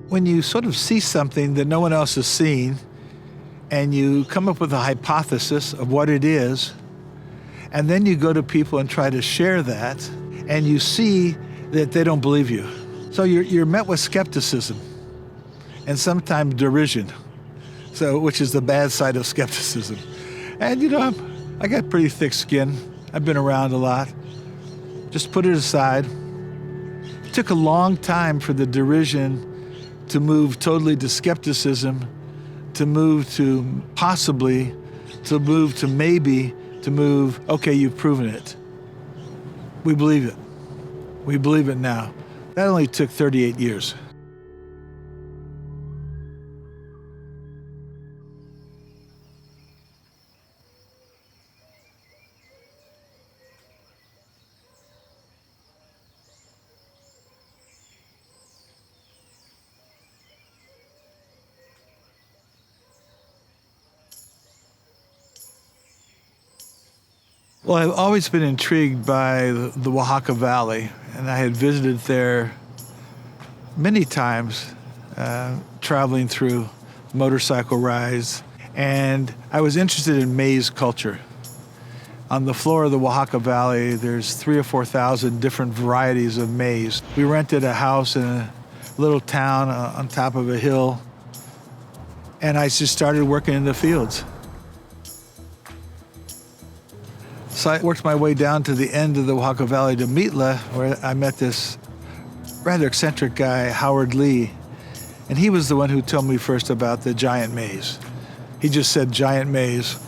When you sort of see something that no one else has seen, and you come up with a hypothesis of what it is, and then you go to people and try to share that, and you see that they don't believe you. So you're met with skepticism and sometimes derision, which is the bad side of skepticism. And I got pretty thick skin. I've been around a lot. Just put it aside. It took a long time for the derision to move totally to skepticism, to move to possibly, to move to maybe, to move, okay, you've proven it. We believe it. We believe it now. That only took 38 years. Well, I've always been intrigued by the Oaxaca Valley, and I had visited there many times, traveling through motorcycle rides, and I was interested in maize culture. On the floor of the Oaxaca Valley, there's 3,000 or 4,000 different varieties of maize. We rented a house in a little town on top of a hill, and I just started working in the fields. So I worked my way down to the end of the Oaxaca Valley to Mitla, where I met this rather eccentric guy, Howard Lee. And he was the one who told me first about the giant maize. He just said giant maize,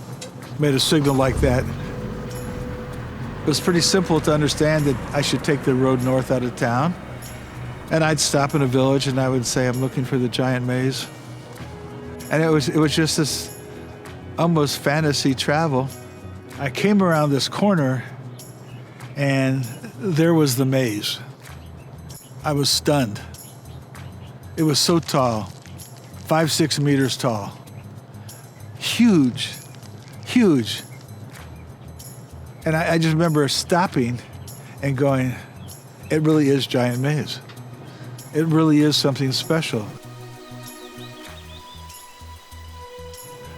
made a signal like that. It was pretty simple to understand that I should take the road north out of town. And I'd stop in a village and I would say, I'm looking for the giant maize. And it was just this almost fantasy travel. I came around this corner, and there was the maize. I was stunned. It was so tall, 5-6 meters tall. Huge, huge. And I just remember stopping and going, it really is giant maize. It really is something special.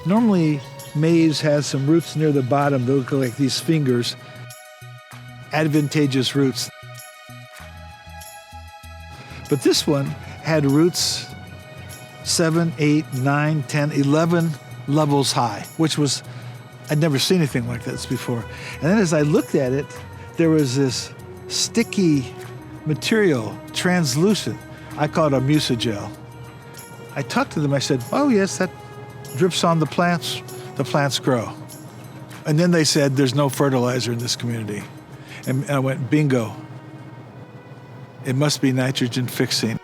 Normally, maize has some roots near the bottom that look like these fingers, advantageous roots. But this one had roots 7, 8, 9, 10, 11 levels high, which was, I'd never seen anything like this before. And then as I looked at it, there was this sticky material, translucent. I call it a musagel. I talked to them, I said, oh yes, that drips on the plants grow. And then they said, there's no fertilizer in this community. And I went, bingo. It must be nitrogen fixing.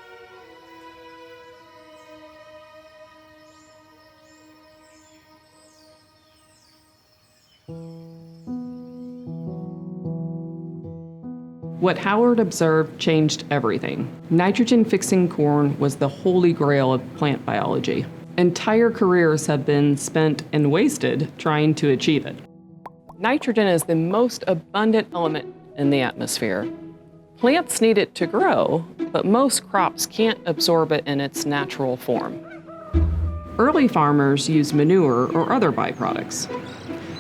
What Howard observed changed everything. Nitrogen-fixing corn was the holy grail of plant biology. Entire careers have been spent and wasted trying to achieve it. Nitrogen is the most abundant element in the atmosphere. Plants need it to grow, but most crops can't absorb it in its natural form. Early farmers used manure or other byproducts.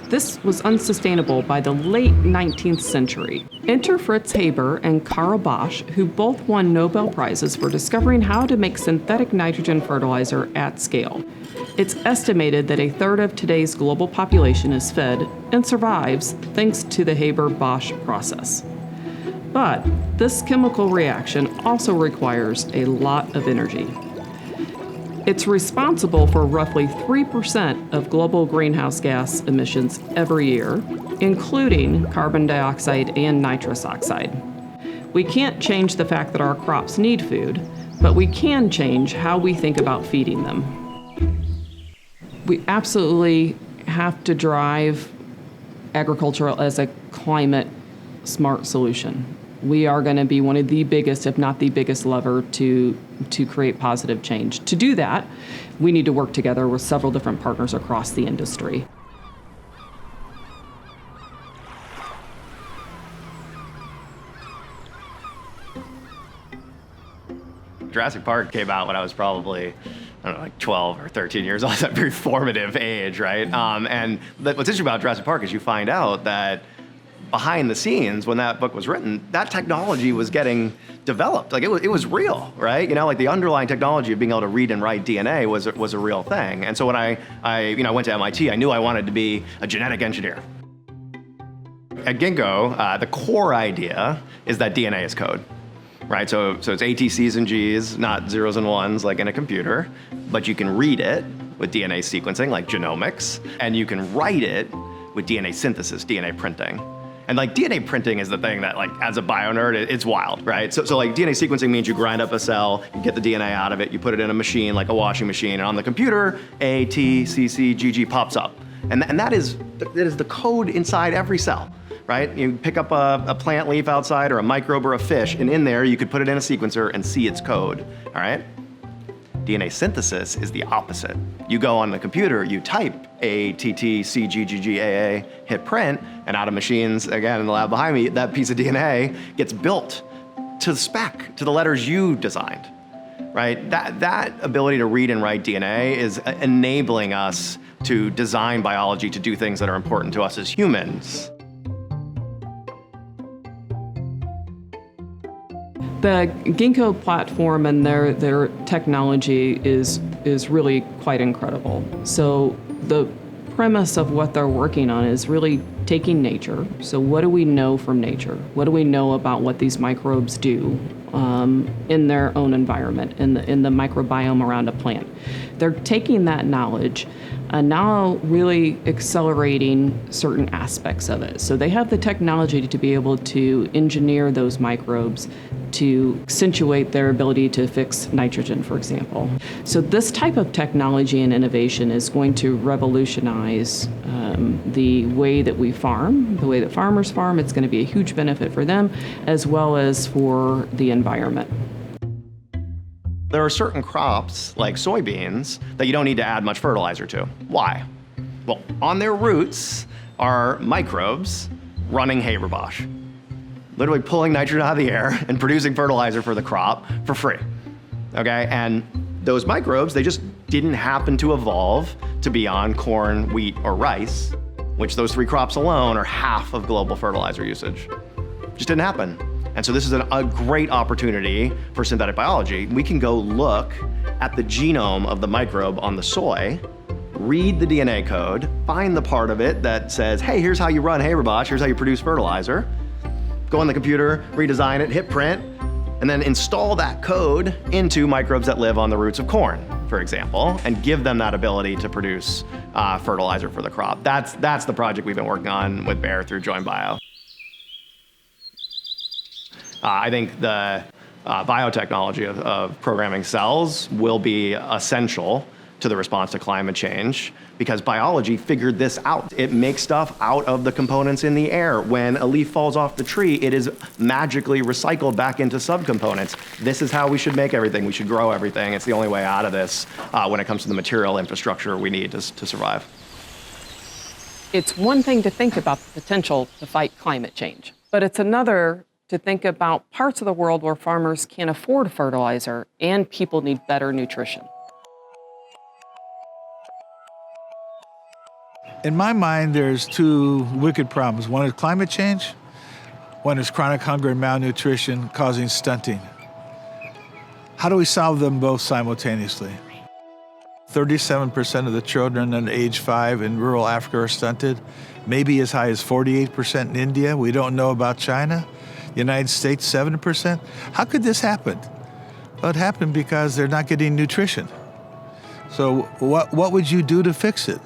This was unsustainable by the late 19th century. Enter Fritz Haber and Karl Bosch, who both won Nobel Prizes for discovering how to make synthetic nitrogen fertilizer at scale. It's estimated that 1/3 of today's global population is fed and survives thanks to the Haber-Bosch process. But this chemical reaction also requires a lot of energy. It's responsible for roughly 3% of global greenhouse gas emissions every year, including carbon dioxide and nitrous oxide. We can't change the fact that our crops need food, but we can change how we think about feeding them. We absolutely have to drive agriculture as a climate smart solution. We are going to be one of the biggest, if not the biggest lever to to create positive change. To do that, we need to work together with several different partners across the industry. Jurassic Park came out when I was probably, I don't know, like 12 or 13 years old. It's a very formative age, right? And what's interesting about Jurassic Park is you find out that behind the scenes, when that book was written, that technology was getting developed. Like it was real, right? You know, like the underlying technology of being able to read and write DNA was a real thing. And so when I went to MIT, I knew I wanted to be a genetic engineer. At Ginkgo, the core idea is that DNA is code. Right, so it's ATCs and Gs, not zeros and ones like in a computer, but you can read it with DNA sequencing, like genomics, and you can write it with DNA synthesis, DNA printing. And like DNA printing is the thing that, like, as a bio nerd, it's wild, right? So like DNA sequencing means you grind up a cell, you get the DNA out of it, you put it in a machine like a washing machine, and on the computer, A, T, C, C, G, G pops up. And that is the code inside every cell. Right? You pick up a plant leaf outside or a microbe or a fish, and in there you could put it in a sequencer and see its code, all right? DNA synthesis is the opposite. You go on the computer, you type A, T, T, C, G, G, G, A, A, hit print, and out of machines, again, in the lab behind me, that piece of DNA gets built to the spec, to the letters you designed, right? That ability to read and write DNA is enabling us to design biology to do things that are important to us as humans. The Ginkgo platform and their technology is really quite incredible. So the premise of what they're working on is really taking nature. So what do we know from nature? What do we know about what these microbes do in their own environment, in the microbiome around a plant? They're taking that knowledge and now really accelerating certain aspects of it. So they have the technology to be able to engineer those microbes to accentuate their ability to fix nitrogen, for example. So this type of technology and innovation is going to revolutionize the way that we farm, the way that farmers farm. It's going to be a huge benefit for them as well as for the environment. There are certain crops, like soybeans, that you don't need to add much fertilizer to. Why? Well, on their roots are microbes running Haber-Bosch, literally pulling nitrogen out of the air and producing fertilizer for the crop for free, okay? And those microbes, they just didn't happen to evolve to be on corn, wheat, or rice, which those three crops alone are half of global fertilizer usage. Just didn't happen. And so this is a great opportunity for synthetic biology. We can go look at the genome of the microbe on the soy, read the DNA code, find the part of it that says, hey, here's how you run Haber-Bosch, here's how you produce fertilizer, go on the computer, redesign it, hit print, and then install that code into microbes that live on the roots of corn, for example, and give them that ability to produce fertilizer for the crop. That's the project we've been working on with Bayer through Join Bio. I think the biotechnology of programming cells will be essential to the response to climate change because biology figured this out. It makes stuff out of the components in the air. When a leaf falls off the tree, it is magically recycled back into subcomponents. This is how we should make everything. We should grow everything. It's the only way out of this when it comes to the material infrastructure we need to survive. It's one thing to think about the potential to fight climate change, but it's another to think about parts of the world where farmers can't afford fertilizer and people need better nutrition. In my mind, there's two wicked problems. One is climate change. One is chronic hunger and malnutrition causing stunting. How do we solve them both simultaneously? 37% of the children under age 5 in rural Africa are stunted, maybe as high as 48% in India. We don't know about China. United States, 7%. How could this happen? Well, it happened because they're not getting nutrition. So what would you do to fix it?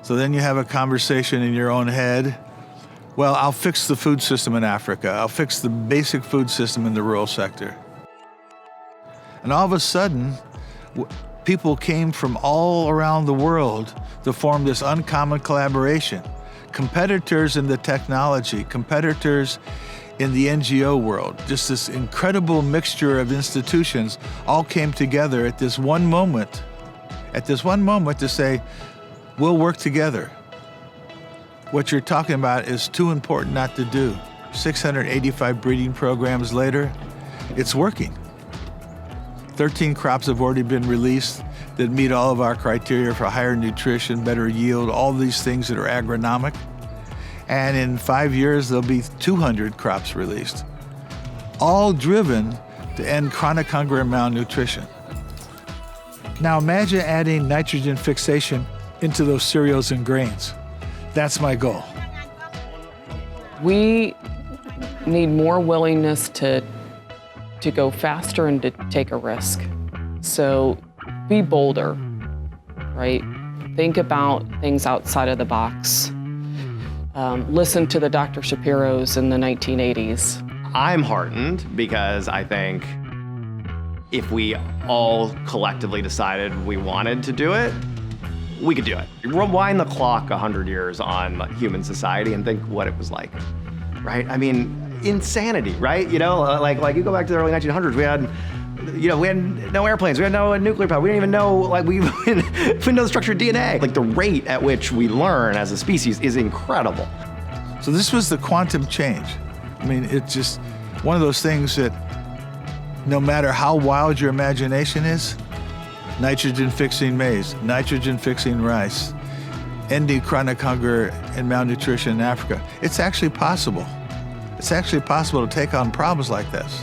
So then you have a conversation in your own head. Well, I'll fix the food system in Africa. I'll fix the basic food system in the rural sector. And all of a sudden, people came from all around the world to form this uncommon collaboration. Competitors in the technology, competitors in the NGO world. Just this incredible mixture of institutions all came together at this one moment to say, we'll work together. What you're talking about is too important not to do. 685 breeding programs later, it's working. 13 crops have already been released that meet all of our criteria for higher nutrition, better yield, all these things that are agronomic. And in 5 years, there'll be 200 crops released, all driven to end chronic hunger and malnutrition. Now imagine adding nitrogen fixation into those cereals and grains. That's my goal. We need more willingness to go faster and to take a risk. So be bolder, right? Think about things outside of the box. Listen to the Dr. Shapiros in the 1980s. I'm heartened because I think if we all collectively decided we wanted to do it, we could do it. Rewind the clock 100 years on human society and think what it was like, right? I mean, insanity, right? You know, like you go back to the early 1900s, we had no airplanes, we had no nuclear power, we didn't even know, we didn't know the structure of DNA. Like the rate at which we learn as a species is incredible. So this was the quantum change. I mean, it's just one of those things that no matter how wild your imagination is, nitrogen-fixing maize, nitrogen-fixing rice, ending chronic hunger and malnutrition in Africa. It's actually possible. It's actually possible to take on problems like this.